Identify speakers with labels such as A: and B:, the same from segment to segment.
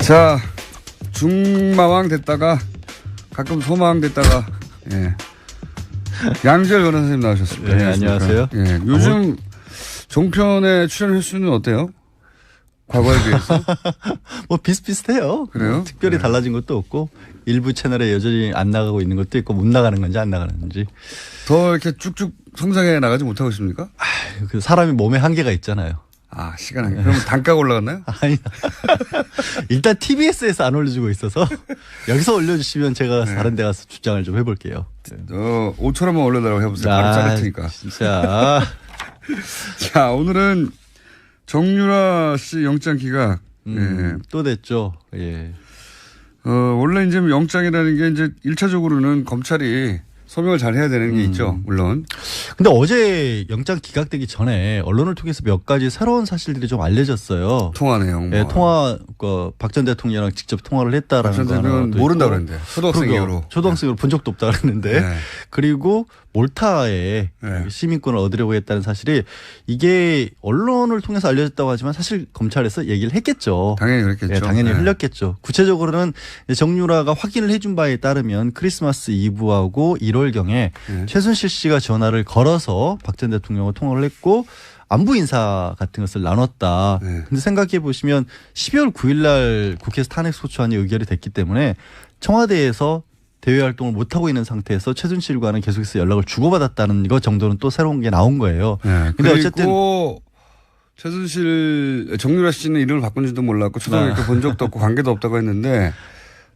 A: 자, 중마왕 됐다가 가끔 소마왕 됐다가 예. 양지열 변호사님 나오셨습니다.
B: 네, 안녕하세요.
A: 예, 요즘 종편의 출연 횟수는 어때요? 과거에 비해서?
B: 뭐 비슷비슷해요.
A: 그래요?
B: 특별히
A: 네.
B: 달라진 것도 없고 일부 채널에 여전히 안 나가고 있는 것도 있고 못 나가는 건지 안 나가는 건지.
A: 더 이렇게 쭉쭉 성장해 나가지 못하고 있습니까?
B: 그 사람이 몸에 한계가 있잖아요.
A: 아, 시간 한계. 그럼 단가가 올라갔나요?
B: 아니, 일단 TBS에서 안 올려주고 있어서 여기서 올려주시면 제가 다른 데 가서 주장을 좀 해볼게요.
A: 5천원만 올려달라고 해보세요. 바로 자를 테니까.
B: 진짜.
A: 자, 오늘은 정유라 씨 영장 기각. 예.
B: 또 됐죠. 예.
A: 원래 이제 영장이라는 게 이제 1차적으로는 검찰이 소명을 잘 해야 되는 게 있죠. 물론.
B: 근데 어제 영장 기각되기 전에 언론을 통해서 몇 가지 새로운 사실들이 좀 알려졌어요.
A: 통화 내용.
B: 네, 박 전 대통령이랑 직접 통화를 했다라는 거.
A: 박 전 대통령은 모른다 그랬는데. 초등학생으로.
B: 초등학생으로 본 적도 없다 그랬는데.
A: 네.
B: 그리고 몰타에
A: 네.
B: 시민권을 얻으려고 했다는 사실이 이게 언론을 통해서 알려졌다고 하지만 사실 검찰에서 얘기를 했겠죠.
A: 당연히 그랬겠죠.
B: 네, 당연히
A: 네.
B: 흘렸겠죠. 구체적으로는 정유라가 확인을 해준 바에 따르면 크리스마스 이브하고 1월경에
A: 네.
B: 최순실 씨가 전화를 걸어서 박 전 대통령과 통화를 했고 안부 인사 같은 것을 나눴다.
A: 네.
B: 근데 생각해 보시면 12월 9일 날 국회에서 탄핵소추안이 의결이 됐기 때문에 청와대에서 대외 활동을 못하고 있는 상태에서 최순실과는 계속해서 연락을 주고받았다는 것 정도는 또 새로운 게 나온 거예요.
A: 네.
B: 근데
A: 그리고
B: 어쨌든
A: 최순실, 정유라 씨는 이름을 바꾼지도 몰랐고 초등학교 본 적도 없고 관계도 없다고 했는데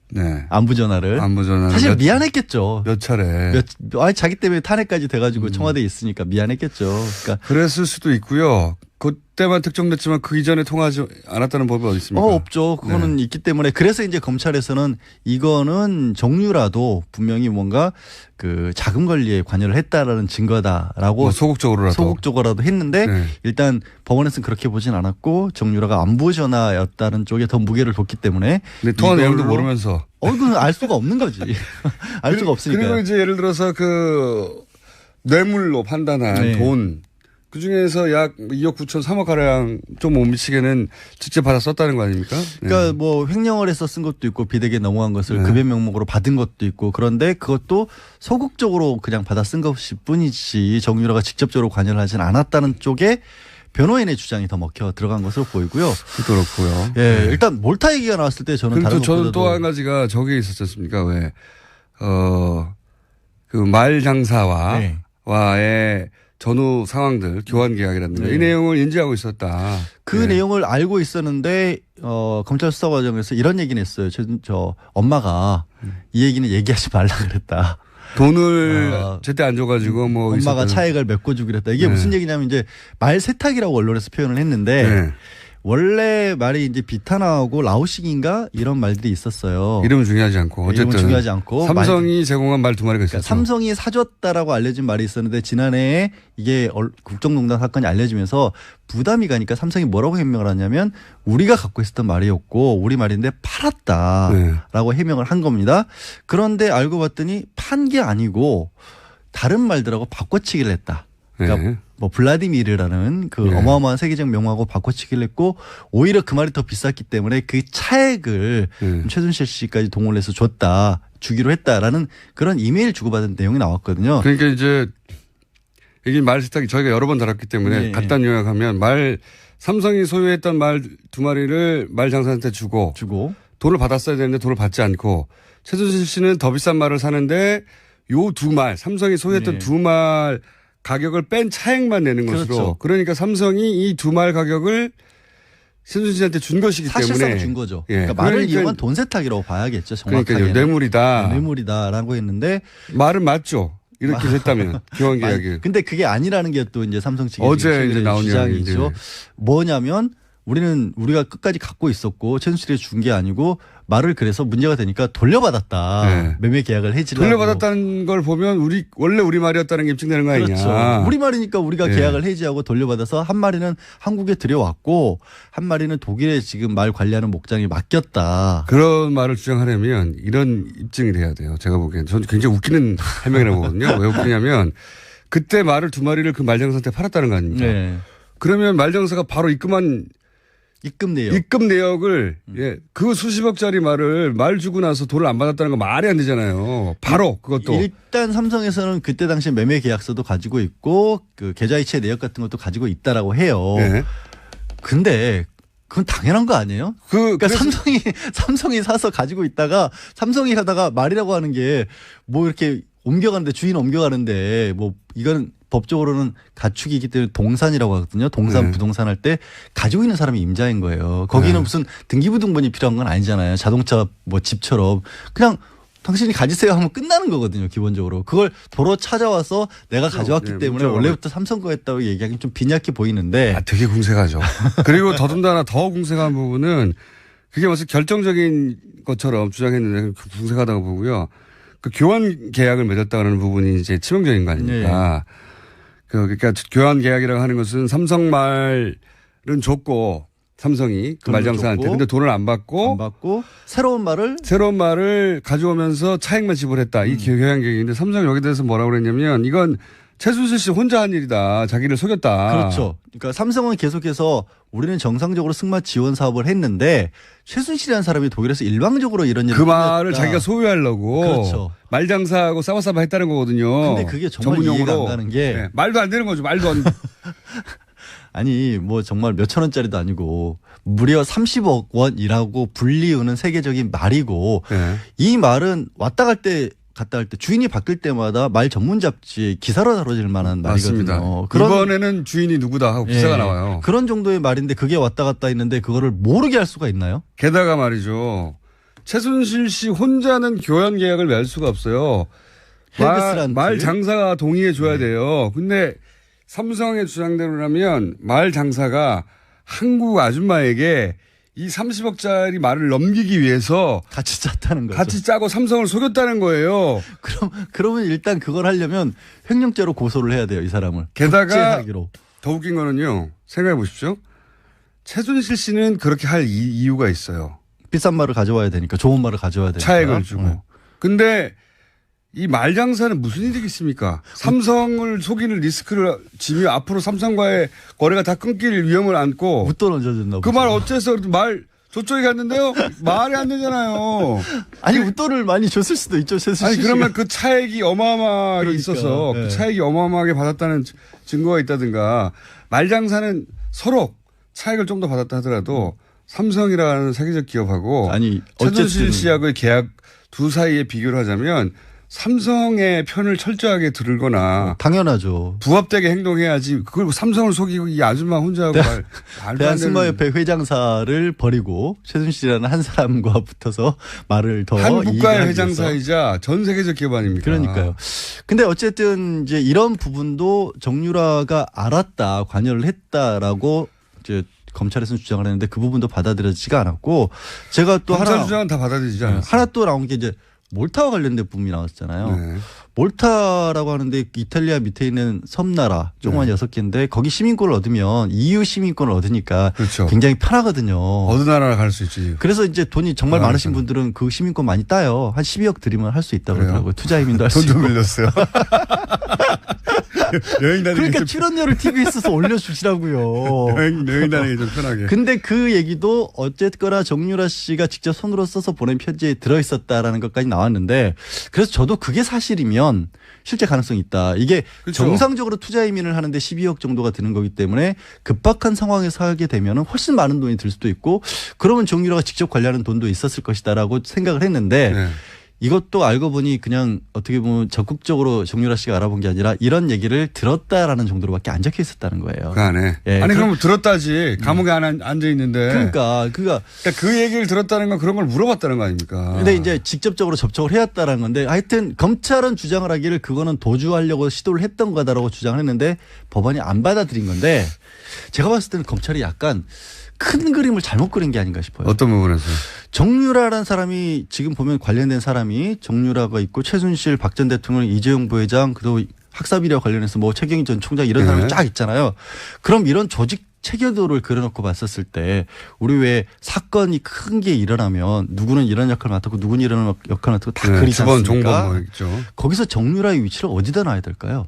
A: 네.
B: 안부 전화를. 사실 미안했겠죠.
A: 몇 차례.
B: 자기 때문에 탄핵까지 돼가지고 청와대에 있으니까 미안했겠죠. 그러니까
A: 그랬을 수도 있고요. 그때만 특정됐지만 그 이전에 통하지 않았다는 법이 어디 있습니까?
B: 없죠. 그거는 있기 때문에 그래서 이제 검찰에서는 이거는 정유라도 분명히 뭔가 그 자금 관리에 관여를 했다라는 증거다라고
A: 뭐 소극적으로라도
B: 했는데
A: 네.
B: 일단 법원에서는 그렇게 보진 않았고 정유라가 안부 전화였다는 쪽에 더 무게를 뒀기 때문에.
A: 근데 통화 내용도 모르면서.
B: 그건 알 수가 없는 거지. 알 수가 없으니까.
A: 그리고 이제 예를 들어서 그 뇌물로 판단한 돈. 그 중에서 약 2억 9천 3억 가량 좀 못 미치게는 직접 받아 썼다는 거 아닙니까?
B: 그러니까 뭐 횡령을 해서 쓴 것도 있고 비대기에 넘어간 것을 급여 명목으로 받은 것도 있고 그런데 그것도 소극적으로 그냥 받아 쓴 것일 뿐이지 정유라가 직접적으로 관여를 하진 않았다는 쪽에 변호인의 주장이 더 먹혀 들어간 것으로 보이고요.
A: 그렇고요.
B: 예, 일단 몰타 얘기가 나왔을 때 저는 다른
A: 저는 또 한 가지가 저게 있었지 않습니까? 왜, 그 말 장사와의 전후 상황들, 교환 계약이라든가 이 내용을 인지하고 있었다.
B: 그 내용을 알고 있었는데 검찰 수사 과정에서 이런 얘기는 했어요. 저 엄마가 이 얘기는 얘기하지 말라 그랬다.
A: 돈을 제때 안 줘가지고 뭐
B: 엄마가 차액을 메꿔주기로 했다. 이게 무슨 얘기냐면 이제 말 세탁이라고 언론에서 표현을 했는데 원래 말이 이제 비타나하고 라오식인가 이런 말들이 있었어요.
A: 이름은 중요하지 않고 어쨌든
B: 이름은 중요하지 않고
A: 삼성이 제공한 말 두 마리가 있었죠.
B: 그러니까 삼성이 사줬다라고 알려진 말이 있었는데 지난해에 이게 국정농단 사건이 알려지면서 부담이 가니까 삼성이 뭐라고 해명을 하냐면 우리가 갖고 있었던 말이었고 우리 말인데 팔았다라고 해명을 한 겁니다. 그런데 알고 봤더니 판 게 아니고 다른 말들하고 바꿔치기를 했다. 그러니까 뭐 블라디미르라는 그 어마어마한 세계적 명화하고 바꿔치기를 했고 오히려 그 말이 더 비쌌기 때문에 그 차액을 최순실 씨까지 동원을 해서 주기로 했다라는 그런 이메일 주고받은 내용이 나왔거든요.
A: 그러니까 이제 이게 말 세탁이 저희가 여러 번 다뤘기 때문에 간단 요약하면 삼성이 소유했던 말 두 마리를 말 장사한테 주고 돈을 받았어야 되는데 돈을 받지 않고 최순실 씨는 더 비싼 말을 사는데 요 두 말 삼성이 소유했던 두 말 가격을 뺀 차액만 내는 것으로.
B: 그렇죠.
A: 그러니까 삼성이 이 두 말 가격을 최순실 씨한테 준 것이기
B: 사실상
A: 때문에.
B: 준 거죠. 그러니까 말을 이용한 돈 세탁이라고 봐야겠죠. 정확하게.
A: 그러니까 뇌물이다.
B: 뇌물이다라고 했는데.
A: 말은 맞죠. 이렇게 했다면 교환 계약이.
B: 근데 그게 아니라는 게 또 이제 삼성 측의
A: 어제 이제 나온
B: 주장이죠. 뭐냐면 우리가 끝까지 갖고 있었고 최순실이 준 게 아니고 말을 그래서 문제가 되니까 돌려받았다. 매매 계약을 해지려고.
A: 돌려받았다는 걸 보면 원래 우리 말이었다는 게 입증되는 거 아니냐.
B: 그렇죠. 우리 말이니까 우리가 계약을 해지하고 돌려받아서 한 마리는 한국에 들여왔고 한 마리는 독일에 지금 말 관리하는 목장에 맡겼다.
A: 그런 말을 주장하려면 이런 입증이 돼야 돼요. 제가 보기엔. 저는 굉장히 웃기는 해명이라고 보거든요. 왜 웃기냐면 그때 말을 두 마리를 그 말장사한테 팔았다는 거 아닙니까? 그러면 말장사가 바로 입금한
B: 입금
A: 내역을 예, 그 수십억짜리 말 주고 나서 돈을 안 받았다는 거 말이 안 되잖아요. 바로 그것도.
B: 일단 삼성에서는 그때 당시 매매 계약서도 가지고 있고 그 계좌이체 내역 같은 것도 가지고 있다라고 해요.
A: 네.
B: 근데 그건 당연한 거 아니에요? 그러니까 삼성이 사서 가지고 있다가 삼성이 하다가 말이라고 하는 게 뭐 이렇게 옮겨가는데 주인 옮겨가는데 뭐 이건 법적으로는 가축이기 때문에 동산이라고 하거든요. 동산 부동산 할 때 가지고 있는 사람이 임자인 거예요. 거기는 무슨 등기부등본이 필요한 건 아니잖아요. 자동차 뭐 집처럼 그냥 당신이 가지세요 하면 끝나는 거거든요. 기본적으로. 그걸 도로 찾아와서 내가 가져왔기 때문에 원래부터 삼성 거였다고 얘기하기는 좀 빈약해 보이는데.
A: 되게 궁색하죠. 그리고 더군다나 더 궁색한 부분은 그게 무슨 결정적인 것처럼 주장했는데 궁색하다고 보고요. 그 교환 계약을 맺었다는 부분이 이제 치명적인 거 아닙니까? 네. 그러니까 교환 계약이라고 하는 것은 삼성 말은 줬고 삼성이 그 말장사한테 근데 돈을 안 받고 새로운 말을 가져오면서 차액만 지불했다. 이 교환 계약인데 삼성이 여기에 대해서 뭐라고 그랬냐면 이건 최순실 씨 혼자 한 일이다. 자기를 속였다.
B: 그렇죠. 그러니까 삼성은 계속해서 우리는 정상적으로 승마 지원 사업을 했는데 최순실이라는 사람이 독일에서 일방적으로 이런 일을
A: 그 말을 자기가 소유하려고
B: 그렇죠.
A: 말장사하고 싸바싸바 했다는 거거든요.
B: 근데 그게 정말 이해가 안 가는 게
A: 네. 말도 안 되는 거죠. 말도 안
B: 아니 뭐 정말 몇천 원짜리도 아니고 무려 30억 원이라고 불리우는 세계적인 말이고
A: 네.
B: 이 말은 왔다 갔다 할 때 주인이 바뀔 때마다 말 전문 잡지에 기사로 다뤄질 만한
A: 맞습니다.
B: 말이거든요.
A: 이번에는 주인이 누구다 하고 기사가 나와요.
B: 그런 정도의 말인데 그게 왔다 갔다 했는데 그거를 모르게 할 수가 있나요?
A: 게다가 말이죠. 최순실 씨 혼자는 교환 계약을 맺을 수가 없어요. 말 장사가 동의해 줘야 돼요. 근데 삼성의 주장대로라면 말 장사가 한국 아줌마에게 이 30억짜리 말을 넘기기 위해서
B: 같이 짰다는 거죠.
A: 같이 짜고 삼성을 속였다는 거예요.
B: 그러면 일단 그걸 하려면 횡령죄로 고소를 해야 돼요, 이 사람을.
A: 게다가 더 웃긴 거는요. 생각해 보십시오. 최순실 씨는 그렇게 할 이유가 있어요.
B: 비싼 말을 가져와야 되니까, 좋은 말을 가져와야 되니까.
A: 차액을 주고. 근데 이 말장사는 무슨 일이겠습니까? 삼성을 속이는 리스크를 지며 앞으로 삼성과의 거래가 다 끊길 위험을 안고.
B: 웃돈 얹어준다.
A: 그 말 어째서 저쪽에 갔는데요? 말이 안 되잖아요.
B: 아니, 웃돈을 많이 줬을 수도 있죠, 최순실
A: 아니, 그러면 그 차액이 어마어마하게 있어서
B: 네.
A: 그 차액이 어마어마하게 받았다는 증거가 있다든가 말장사는 서로 차액을 좀 더 받았다 하더라도 삼성이라는 세계적 기업하고 최순실 씨하고의 계약 두 사이에 비교를 하자면 삼성의 편을 철저하게 들거나
B: 당연하죠.
A: 부합되게 행동해야지. 그걸 삼성을 속이고 이 아줌마 혼자 하고
B: 대한승마협회 회장사를 버리고 최순실이라는 한 사람과 붙어서 말을 더
A: 한 국가의 회장사이자 전 세계적 기업 아닙니까?
B: 그러니까요. 근데 어쨌든 이제 이런 부분도 정유라가 알았다, 관여를 했다라고 이제 검찰에서는 주장을 했는데 그 부분도 받아들여지지가 않았고 제가 또
A: 검찰 주장은 다 받아들이지 않았어요.
B: 하나 또 나온 게 이제 몰타와 관련된 부분이 나왔잖아요.
A: 네.
B: 몰타라고 하는데 이탈리아 밑에 있는 섬나라 조그만 6개인데 거기 시민권을 얻으면 EU 시민권을 얻으니까
A: 그렇죠.
B: 굉장히 편하거든요.
A: 어느 나라나 갈 수 있지.
B: 그래서 이제 돈이 정말 많으신 분들은 그 시민권 많이 따요. 한 12억 들이면 할 수 있다고 그러더라고요. 투자 이민도 할 수 있고.
A: 돈도 빌렸어요. 여행 다니기
B: 그러니까 출연료를 TV에 써서 올려주시라고요.
A: 여행 다니기 좀 편하게.
B: 근데 그 얘기도 어쨌거나 정유라 씨가 직접 손으로 써서 보낸 편지에 들어있었다라는 것까지 나왔는데 그래서 저도 그게 사실이면 실제 가능성이 있다. 이게 그렇죠. 정상적으로 투자 이민을 하는데 12억 정도가 드는 거기 때문에 급박한 상황에서 하게 되면 훨씬 많은 돈이 들 수도 있고 그러면 정유라가 직접 관리하는 돈도 있었을 것이다라고 생각을 했는데 네. 이것도 알고 보니 그냥 어떻게 보면 적극적으로 정유라 씨가 알아본 게 아니라 이런 얘기를 들었다라는 정도로밖에 안 적혀 있었다는 거예요.
A: 그 안에. 예, 아니 그럼 들었다지. 감옥에 앉아 있는데.
B: 그러니까
A: 그 얘기를 들었다는 건 그런 걸 물어봤다는 거 아닙니까?
B: 근데 이제 직접적으로 접촉을 해왔다라는 건데 하여튼 검찰은 주장을 하기를 그거는 도주하려고 시도를 했던 거다라고 주장을 했는데 법원이 안 받아들인 건데 제가 봤을 때는 검찰이 약간 큰 그림을 잘못 그린 게 아닌가 싶어요.
A: 어떤 부분에서?
B: 정유라라는 사람이 지금 보면 관련된 사람이 정유라가 있고 최순실, 박 전 대통령, 이재용 부회장 그리고 학사비리와 관련해서 뭐 최경희 전 총장 이런 사람이 쫙 있잖아요. 그럼 이런 조직 체계도를 그려놓고 봤었을 때 우리 왜 사건이 큰 게 일어나면 누구는 이런 역할을 맡았고 누구는 이런 역할을 맡았고 다 그리지 않습니까?
A: 종범 있죠.
B: 거기서 정유라의 위치를 어디다 놔야 될까요?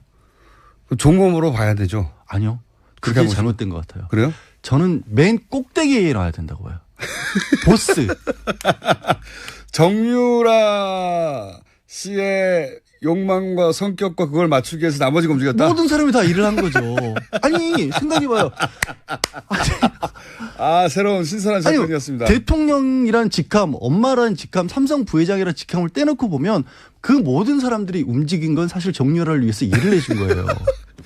A: 종범으로 봐야 되죠.
B: 아니요. 그게 잘못된 것 같아요.
A: 그래요?
B: 저는 맨 꼭대기에 놔야 된다고 봐요. 보스.
A: 정유라 씨의 욕망과 성격과 그걸 맞추기 위해서 나머지가 움직였다?
B: 모든 사람이 다 일을 한 거죠. 아니, 생각해봐요.
A: 새로운 신선한 접근이었습니다.
B: 대통령이란 직함, 엄마라는 직함, 삼성 부회장이라는 직함을 떼놓고 보면 그 모든 사람들이 움직인 건 사실 정유라를 위해서 일을 해준 거예요.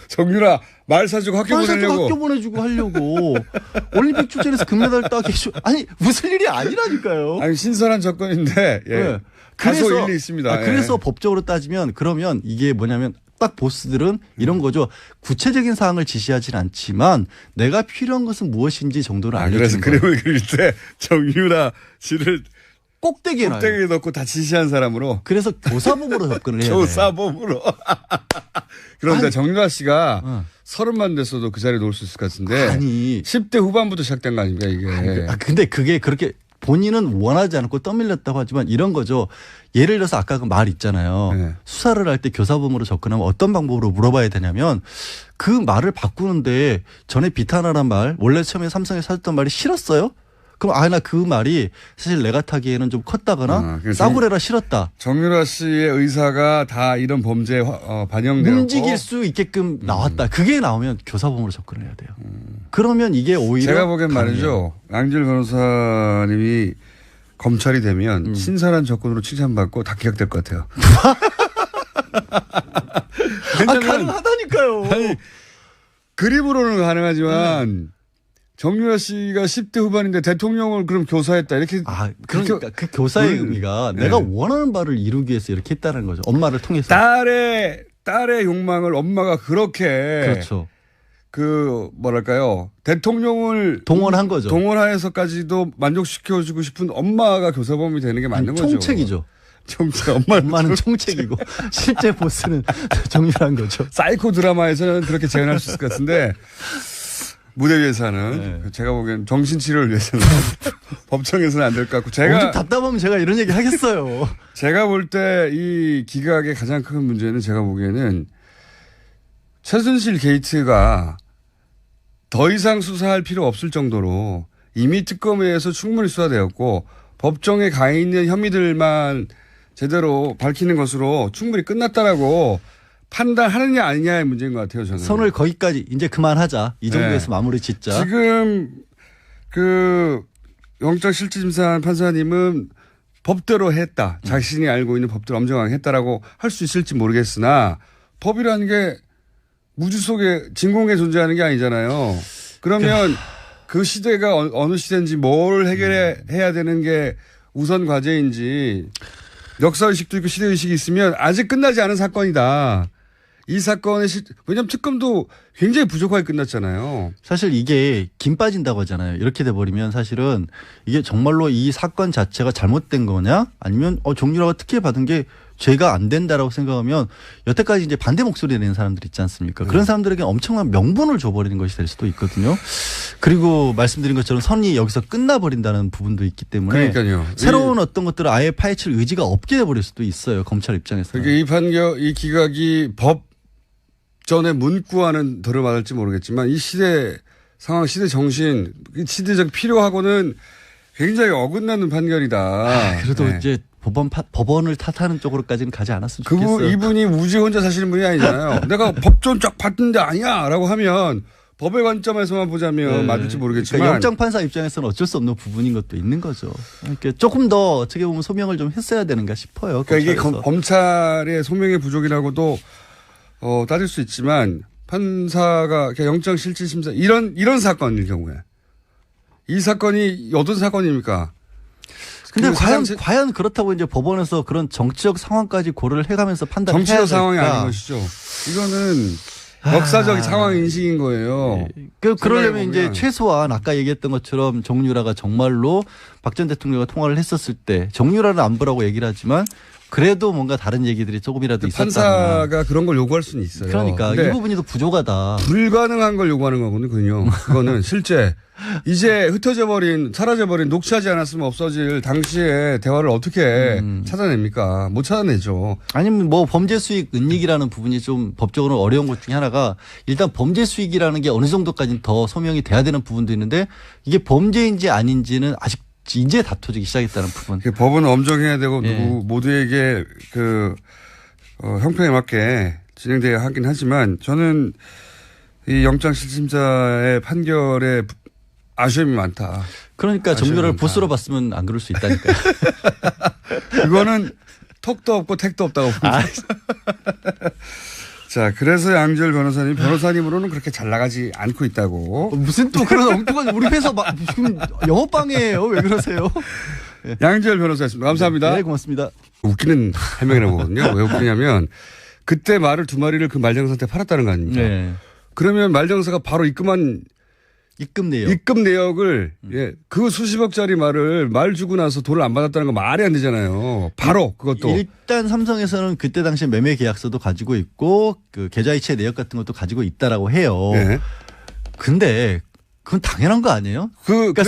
A: 정유라 말 사주고 학교 보내려고.
B: 학교 보내주고 하려고. 올림픽 출전해서 금메달 따게 해줘. 아니, 무슨 일이 아니라니까요.
A: 아니, 신선한 접근인데, 예. 네. 다소 일리 있습니다.
B: 그래서 법적으로 따지면 그러면 이게 뭐냐면 딱 보스들은 이런 거죠. 구체적인 사항을 지시하진 않지만 내가 필요한 것은 무엇인지 정도는 알려주는
A: 거예요. 그래서 그림을 그릴 때 정유라 씨를
B: 꼭대기에
A: 넣고 다 지시한 사람으로.
B: 그래서 교사범으로 접근을 해야 돼요.
A: 교사범으로. 그런데 정유라 씨가 30만 됐어도 그 자리에 놓을 수 있을 것 같은데.
B: 아니.
A: 10대 후반부터 시작된 거 아닙니까 이게.
B: 근데 그게 그렇게 본인은 원하지 않고 떠밀렸다고 하지만 이런 거죠. 예를 들어서 아까 그 말 있잖아요. 네. 수사를 할 때 교사범으로 접근하면 어떤 방법으로 물어봐야 되냐면 그 말을 바꾸는데 전에 비탄하란 말 원래 처음에 삼성에 사줬던 말이 싫었어요? 그럼 나 그 말이 사실 내가 타기에는 좀 컸다거나 싸구려라 싫었다.
A: 정유라 씨의 의사가 다 이런 범죄에 반영되고
B: 움직일 수 있게끔 나왔다. 그게 나오면 교사범으로 접근을 해야 돼요. 그러면 이게 오히려
A: 제가 보기엔 말이죠. 양질 변호사님이 검찰이 되면 신선한 접근으로 칭찬받고 다 기각될 것 같아요.
B: 가능하다니까요.
A: 아니, 그림으로는 가능하지만 정유라 씨가 10대 후반인데 대통령을 그럼 교사했다 이렇게.
B: 그러니까 그 교사의 의미가 내가 원하는 바를 이루기 위해서 이렇게 했다는 거죠. 엄마를 통해서.
A: 딸의 욕망을 엄마가 그렇게.
B: 그렇죠.
A: 대통령을
B: 동원한 거죠.
A: 동원하여서까지도 만족시켜주고 싶은 엄마가 교사범이 되는 게 맞는 거죠.
B: 총책이죠. 엄마는 총책이고 실제 보스는 정유라인 거죠.
A: 사이코 드라마에서는 그렇게 재현할 수 있을 것 같은데 무대 위에서는 제가 보기엔 정신치료를 위해서는 법정에서는 안 될 것 같고
B: 좀 답답하면 제가 이런 얘기 하겠어요.
A: 제가 볼 때 이 기각의 가장 큰 문제는 제가 보기에는 최순실 게이트가 더 이상 수사할 필요 없을 정도로 이미 특검에서 충분히 수사되었고 법정에 가 있는 혐의들만 제대로 밝히는 것으로 충분히 끝났다라고 판단하느냐 아니냐의 문제인 것 같아요. 저는.
B: 선을 거기까지 이제 그만하자. 이 정도에서 마무리 짓자.
A: 지금 영장실질심사한 판사님은 법대로 했다. 자신이 알고 있는 법대로 엄정하게 했다라고 할 수 있을지 모르겠으나 법이라는 게 무주 속에 진공에 존재하는 게 아니잖아요. 그러면 그 시대가 어느 시대인지 뭘 해결해야 되는 게 우선 과제인지 역사의식도 있고 시대의식이 있으면 아직 끝나지 않은 사건이다. 이 사건의 왜냐하면 특검도 굉장히 부족하게 끝났잖아요.
B: 사실 이게 김 빠진다고 하잖아요. 이렇게 돼버리면 사실은 이게 정말로 이 사건 자체가 잘못된 거냐 아니면 정유라가 특혜 받은 게 죄가 안 된다라고 생각하면 여태까지 이제 반대 목소리 내는 사람들 있지 않습니까? 그런 사람들에게 엄청난 명분을 줘버리는 것이 될 수도 있거든요. 그리고 말씀드린 것처럼 선이 여기서 끝나버린다는 부분도 있기 때문에
A: 그러니까요.
B: 새로운 어떤 것들을 아예 파헤칠 의지가 없게 돼버릴 수도 있어요. 검찰 입장에서.
A: 그러니까 이 기각이 법전의 문구와는 들어맞을지 모르겠지만 이 시대 상황, 시대 정신, 시대적 필요하고는 굉장히 어긋나는 판결이다.
B: 그래도 이제 법원을 탓하는 쪽으로까지는 가지 않았으면 좋겠어요.
A: 이분이 우지 혼자 사시는 분이 아니잖아요. 내가 법전 쫙 봤는데 아니야 라고 하면 법의 관점에서만 보자면 맞을지 모르겠지만.
B: 그러니까 영장판사 입장에서는 어쩔 수 없는 부분인 것도 있는 거죠. 그러니까 조금 더 어떻게 보면 소명을 좀 했어야 되는가 싶어요.
A: 그러니까 이게 검찰의 소명의 부족이라고도 따질 수 있지만 판사가 영장실질심사 이런 사건일 경우에 이 사건이 어떤 사건입니까?
B: 근데 과연 그렇다고 이제 법원에서 그런 정치적 상황까지 고려를 해가면서 판단해야 될까?
A: 정치적 상황이 아닌 것이죠. 이거는 역사적 상황 인식인 거예요.
B: 그러려면 이제 최소한 아까 얘기했던 것처럼 정유라가 정말로 박 전 대통령과 통화를 했었을 때 정유라는 안보라고 얘기를 하지만 그래도 뭔가 다른 얘기들이 조금이라도 있었다.
A: 판사가 그런 걸 요구할 수는 있어요.
B: 그러니까 이 부분이 더 부족하다.
A: 불가능한 걸 요구하는 거거든요. 그거는 실제 이제 흩어져 버린 사라져 버린 녹취하지 않았으면 없어질 당시의 대화를 어떻게 찾아냅니까? 못 찾아내죠.
B: 아니면 뭐 범죄 수익 은닉이라는 부분이 좀 법적으로 어려운 것 중에 하나가 일단 범죄 수익이라는 게 어느 정도까지는 더 소명이 돼야 되는 부분도 있는데 이게 범죄인지 아닌지는 아직 이제 다투기 시작했다는 부분.
A: 법은 엄정해야 되고
B: 예.
A: 누구 모두에게 그 형평에 맞게 진행돼야 하긴 하지만 저는 이 영장실심사의 판결에 아쉬움이 많다.
B: 그러니까 정유라를 보스로 봤으면 안 그럴 수 있다니까요.
A: 그거는 턱도 없고 택도 없다고 봅니다. 자, 그래서 양지열 변호사님으로는 그렇게 잘 나가지 않고 있다고.
B: 무슨 또 그런 엉뚱한 우리 회사 지금 영업방해예요. 왜 그러세요?
A: 양지열 변호사였습니다. 감사합니다.
B: 네, 고맙습니다.
A: 웃기는 해명이라고 하거든요. 왜 웃기냐면 그때 말을 두 마리를 그 말장사한테 팔았다는 거 아닙니까?
B: 네.
A: 그러면 말장사가 바로 입금 내역을 그 수십억짜리 말을 말 주고 나서 돈을 안 받았다는 거 말이 안 되잖아요. 바로 그것도.
B: 일단 삼성에서는 그때 당시 매매 계약서도 가지고 있고 그 계좌이체 내역 같은 것도 가지고 있다라고 해요.
A: 네.
B: 근데 그건 당연한 거 아니에요? 그러니까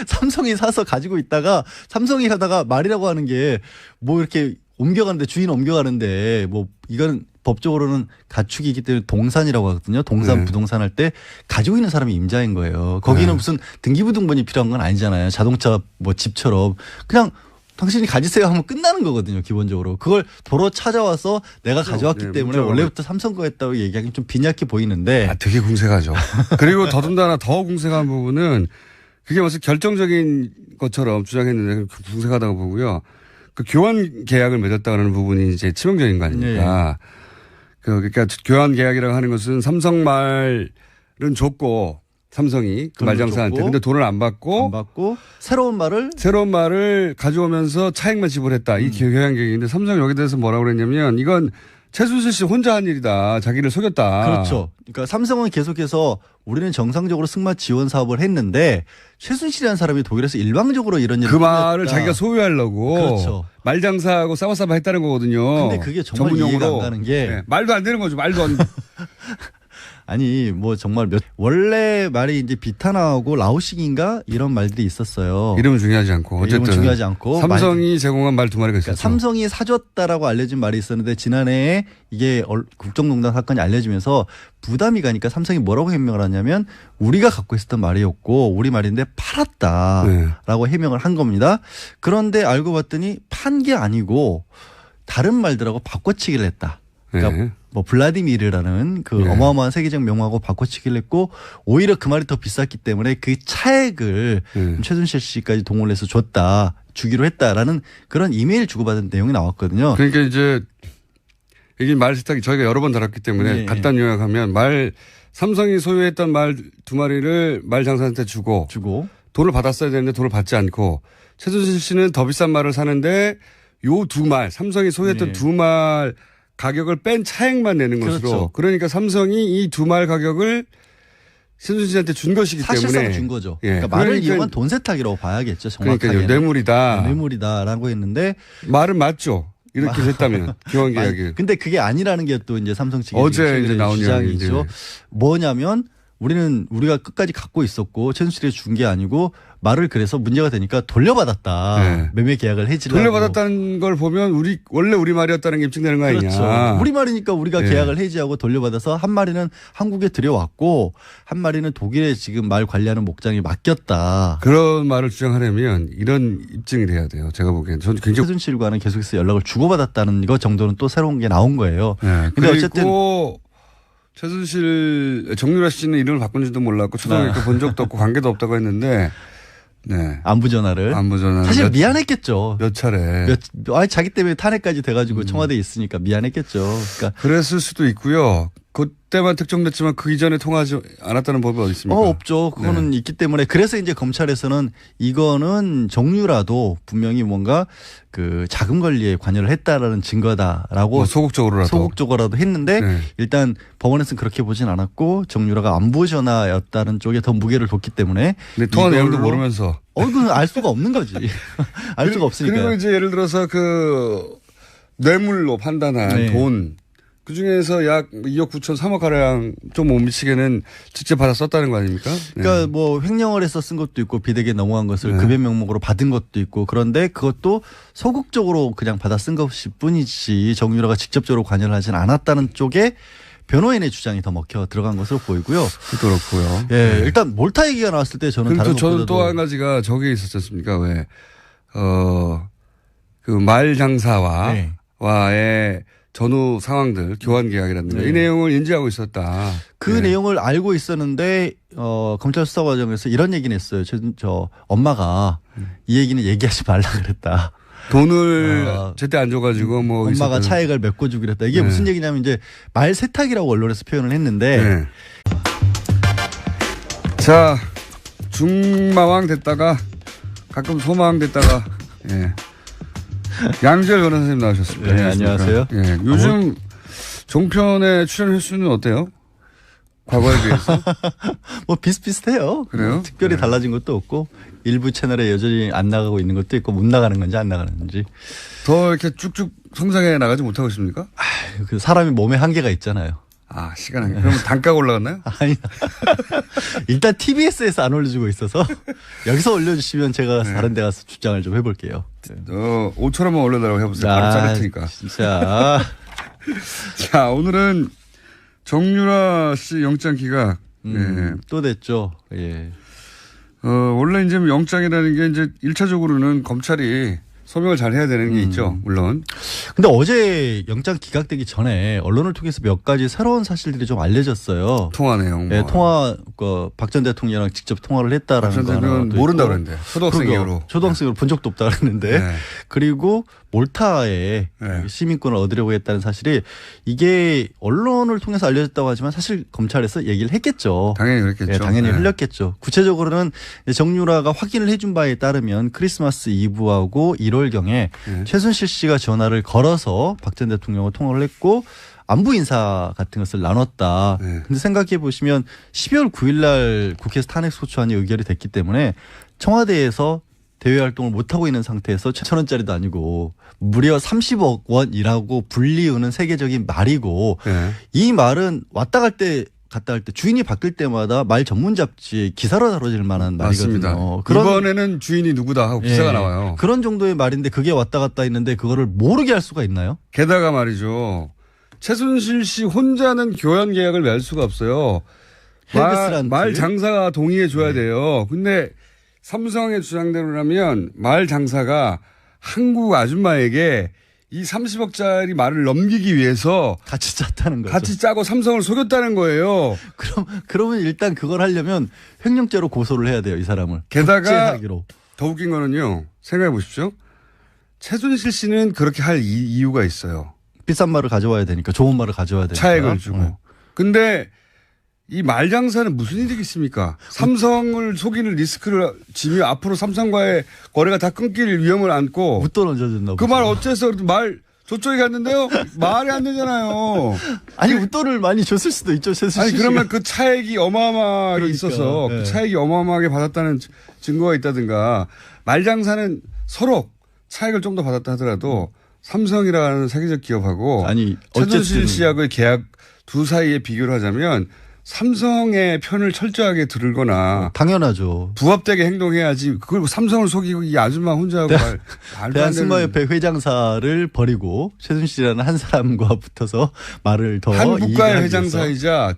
B: 삼성이 사서 가지고 있다가 삼성이 하다가 말이라고 하는 게 뭐 이렇게 옮겨가는데 주인 옮겨가는데 뭐 이건 법적으로는 가축이기 때문에 동산이라고 하거든요. 동산 부동산 할 때 가지고 있는 사람이 임자인 거예요. 거기는 무슨 등기부등본이 필요한 건 아니잖아요. 자동차 뭐 집처럼 그냥 당신이 가지세요 하면 끝나는 거거든요. 기본적으로. 그걸 도로 찾아와서 내가 가져왔기 때문에 원래부터 삼성 거였다고 얘기하기는 좀 빈약해 보이는데.
A: 되게 궁색하죠. 그리고 더군다나 더 궁색한 부분은 그게 무슨 결정적인 것처럼 주장했는데 궁색하다고 보고요. 그 교환 계약을 맺었다는 부분이 이제 치명적인 거 아닙니까? 네. 그러니까 교환 계약이라고 하는 것은 삼성 말은 줬고 삼성이 그 말장사한테 근데 돈을 안 받고 새로운 말을 가져오면서 차액만 지불했다. 이 교환 계약인데 삼성이 여기에 대해서 뭐라고 그랬냐면 이건 최순실 씨 혼자 한 일이다. 자기를 속였다.
B: 그렇죠. 그러니까 삼성은 계속해서 우리는 정상적으로 승마 지원 사업을 했는데 최순실이라는 사람이 독일에서 일방적으로 이런 일을
A: 그 말을 자기가 소유하려고
B: 그렇죠.
A: 말장사하고 싸워싸워 했다는 거거든요.
B: 근데 그게 정말 이해가 안 가는 게
A: 말도 안 되는 거죠. 말도 안
B: 아니 뭐 정말 원래 말이 이제 비타나하고 라오식인가 이런 말들이 있었어요.
A: 이름은 중요하지 않고 어쨌든
B: 이름은 중요하지 않고
A: 삼성이 제공한 말 두 마리가 있었죠.
B: 그러니까 삼성이 사줬다라고 알려진 말이 있었는데 지난해에 이게 국정농단 사건이 알려지면서 부담이 가니까 삼성이 뭐라고 해명을 하냐면 우리가 갖고 있었던 말이었고 우리 말인데 팔았다라고 해명을 한 겁니다. 그런데 알고 봤더니 판 게 아니고 다른 말들하고 바꿔치기를 했다. 그러니까 뭐 블라디미르라는 그 어마어마한 세계적 명화하고 바꿔치기를 했고 오히려 그 말이 더 비쌌기 때문에 그 차액을 최순실 씨까지 동원을 해서 주기로 했다라는 그런 이메일 주고받은 내용이 나왔거든요.
A: 그러니까 이제 이게 말 세탁이 저희가 여러 번 다뤘기 때문에 간단 요약하면 삼성이 소유했던 말 두 마리를 말장사한테 주고 돈을 받았어야 되는데 돈을 받지 않고 최순실 씨는 더 비싼 말을 사는데 요 두 말 삼성이 소유했던 두 말 가격을 뺀 차액만 내는 것으로.
B: 그렇죠.
A: 그러니까 삼성이 이 두 말 가격을 최순실 씨한테 준 것이기
B: 사실상
A: 때문에.
B: 준 거죠. 그러니까 말을 이용한 돈 세탁이라고 봐야겠죠. 정확하게.
A: 뇌물이다.
B: 뇌물이다라고 했는데.
A: 말은 맞죠. 이렇게 했다면 교환 계약이.
B: 근데 그게 아니라는 게 또 이제 삼성 측의
A: 어제 이제 나온
B: 주장이죠. 뭐냐면 우리가 끝까지 갖고 있었고 최순실이 준 게 아니고 말을 그래서 문제가 되니까 돌려받았다. 매매 계약을 해지려고.
A: 돌려받았다는 걸 보면 원래 우리 말이었다는 게 입증되는 거 아니냐.
B: 그렇죠. 우리 말이니까 우리가 계약을 해지하고 돌려받아서 한 마리는 한국에 들여왔고 한 마리는 독일에 지금 말 관리하는 목장에 맡겼다.
A: 그런 말을 주장하려면 이런 입증이 돼야 돼요. 제가 보기엔. 저는 굉장히.
B: 최순실과는 계속해서 연락을 주고받았다는 것 정도는 또 새로운 게 나온 거예요.
A: 근데 어쨌든. 최순실 정유라 씨는 이름을 바꾼지도 몰랐고 초등학교 본 적도 없고 관계도 없다고 했는데
B: 안부 전화를 사실 미안했겠죠.
A: 몇 차례.
B: 자기 때문에 탄핵까지 돼가지고 청와대에 있으니까 미안했겠죠. 그러니까
A: 그랬을 수도 있고요. 그때만 특정됐지만 그 이전에 통하지 않았다는 법이 어디 있습니까?
B: 없죠. 그거는 있기 때문에 그래서 이제 검찰에서는 이거는 정유라도 분명히 뭔가 그 자금 관리에 관여를 했다라는 증거다라고 소극적으로라도 했는데 일단 법원에서는 그렇게 보진 않았고 정유라가 안부 전화였다는 쪽에 더 무게를 뒀기 때문에.
A: 근데 통화 내용도 모르면서.
B: 그건 알 수가 없는 거지. 알 수가 없으니까.
A: 그리고 이제 예를 들어서 뇌물로 판단한
B: 네.
A: 돈 그중에서 약 2억 9천 3억 가량 좀 못 미치게는 직접 받아 썼다는 거 아닙니까?
B: 그러니까 뭐 횡령을 해서 쓴 것도 있고 비대기에 넘어간 것을 급여 명목으로 받은 것도 있고 그런데 그것도 소극적으로 그냥 받아 쓴 것일 뿐이지 정유라가 직접적으로 관여를 하진 않았다는 쪽에 변호인의 주장이 더 먹혀 들어간 것으로 보이고요.
A: 그렇고요.
B: 예, 일단 몰타 얘기가 나왔을 때 저는 다른
A: 저는
B: 것보다도
A: 또 한 가지가 저게 있었지 않습니까? 왜, 그 말 장사와
B: 네.
A: 와의 전후 상황들, 교환 계약이라든가
B: 네.
A: 이 내용을 인지하고 있었다.
B: 그 내용을 알고 있었는데 검찰 수사 과정에서 이런 얘기는 했어요. 저 엄마가 이 얘기는 얘기하지 말라 그랬다.
A: 돈을 제때 안 줘가지고 뭐
B: 엄마가
A: 있었다는.
B: 차액을 메꿔주기로 했다. 이게 무슨 얘기냐면 이제 말 세탁이라고 언론에서 표현을 했는데
A: 네. 자, 중마왕 됐다가 가끔 소마왕 됐다가 예. 양지열 변호사님 나오셨습니다.
B: 네, 안녕하세요.
A: 예. 요즘 종편의 출연 횟수는 어때요? 과거에 비해서?
B: 뭐 비슷비슷해요.
A: 그래요?
B: 특별히
A: 네.
B: 달라진 것도 없고 일부 채널에 여전히 안 나가고 있는 것도 있고 못 나가는 건지 안 나가는 건지.
A: 더 이렇게 쭉쭉 성장해 나가지 못하고 있습니까?
B: 그 사람이 몸에 한계가 있잖아요.
A: 아, 시간 한계. 그럼 단가가 올라갔나요?
B: 아니 일단 TBS에서 안 올려주고 있어서 여기서 올려주시면 제가 다른 데 가서 주장을 좀 해볼게요.
A: 5천원만 올려달라고 해보세요. 바로 자를 테니까.
B: 진짜.
A: 자, 오늘은 정유라 씨 영장 기각. 네.
B: 또 됐죠. 예.
A: 원래 이제 영장이라는 게 이제 1차적으로는 검찰이 소명을 잘 해야 되는 게 있죠. 물론.
B: 근데 어제 영장 기각되기 전에 언론을 통해서 몇 가지 새로운 사실들이 좀 알려졌어요.
A: 통화 내용.
B: 네, 통화, 박 전 대통령이랑 직접 통화를 했다라는 거.
A: 박 전 대통령은 모른다고 그랬는데. 초등학생으로.
B: 초등학생으로 본 적도 없다 그랬는데.
A: 네.
B: 그리고 몰타에
A: 네.
B: 시민권을 얻으려고 했다는 사실이 이게 언론을 통해서 알려졌다고 하지만 사실 검찰에서 얘기를 했겠죠.
A: 당연히 그랬겠죠.
B: 네, 당연히
A: 네.
B: 흘렸겠죠. 구체적으로는 정유라가 확인을 해준 바에 따르면 크리스마스 이브하고 1월경에
A: 네.
B: 최순실 씨가 전화를 걸어서 박 전 대통령과 통화를 했고 안부 인사 같은 것을 나눴다.
A: 네.
B: 근데 생각해 보시면 12월 9일 날 국회에서 탄핵소추안이 의결이 됐기 때문에 청와대에서 대외 활동을 못하고 있는 상태에서 1,000원짜리도 아니고 무려 30억 원이라고 불리우는 세계적인 말이고
A: 네.
B: 이 말은 왔다 갈 때 갔다 할 때 주인이 바뀔 때마다 말 전문 잡지에 기사로 다뤄질 만한
A: 맞습니다.
B: 말이거든요.
A: 이번에는 주인이 누구다 하고 기사가
B: 예,
A: 나와요.
B: 그런 정도의 말인데 그게 왔다 갔다 했는데 그거를 모르게 할 수가 있나요?
A: 게다가 말이죠. 최순실 씨 혼자는 교환 계약을 맺을 수가 없어요. 말 장사가 동의해 줘야 돼요. 근데 삼성의 주장대로라면 말 장사가 한국 아줌마에게 이 30억짜리 말을 넘기기 위해서
B: 같이 짰다는 거죠.
A: 같이 짜고 삼성을 속였다는 거예요.
B: 그러면 일단 그걸 하려면 횡령죄로 고소를 해야 돼요, 이 사람을.
A: 게다가
B: 국제하기로.
A: 더 웃긴 거는요. 생각해 보십시오. 최순실 씨는 그렇게 할 이유가 있어요.
B: 비싼 말을 가져와야 되니까 좋은 말을 가져와야 되니까.
A: 차액을 주고. 근데 이 말장사는 무슨 일이겠습니까? 삼성을 속이는 리스크를 지며 앞으로 삼성과의 거래가 다 끊길 위험을 안고
B: 웃돈 얹어준다고.
A: 그 말 어째서 말 저쪽에 갔는데요? 말이 안 되잖아요.
B: 아니 웃돈을 많이 줬을 수도 있죠. 최순실
A: 아니 그러면
B: 씨가.
A: 그 차액이 어마어마하게
B: 그러니까,
A: 있어서
B: 네.
A: 그 차액이 어마어마하게 받았다는 증거가 있다든가 말장사는 서로 차액을 좀 더 받았다 하더라도 삼성이라는 세계적 기업하고
B: 아니
A: 최순실
B: 어쨌든
A: 씨하고의 계약 두 사이에 비교를 하자면 삼성의 편을 철저하게 들거나
B: 당연하죠.
A: 부합되게 행동해야지 그걸 삼성을 속이고 이 아줌마 혼자 하고 말도 안 되는.
B: 대한승마협회 회장사를 버리고 최순실이라는 한 사람과 붙어서 말을 더
A: 한 국가의
B: 이익을 하기 위해서.
A: 회장사이자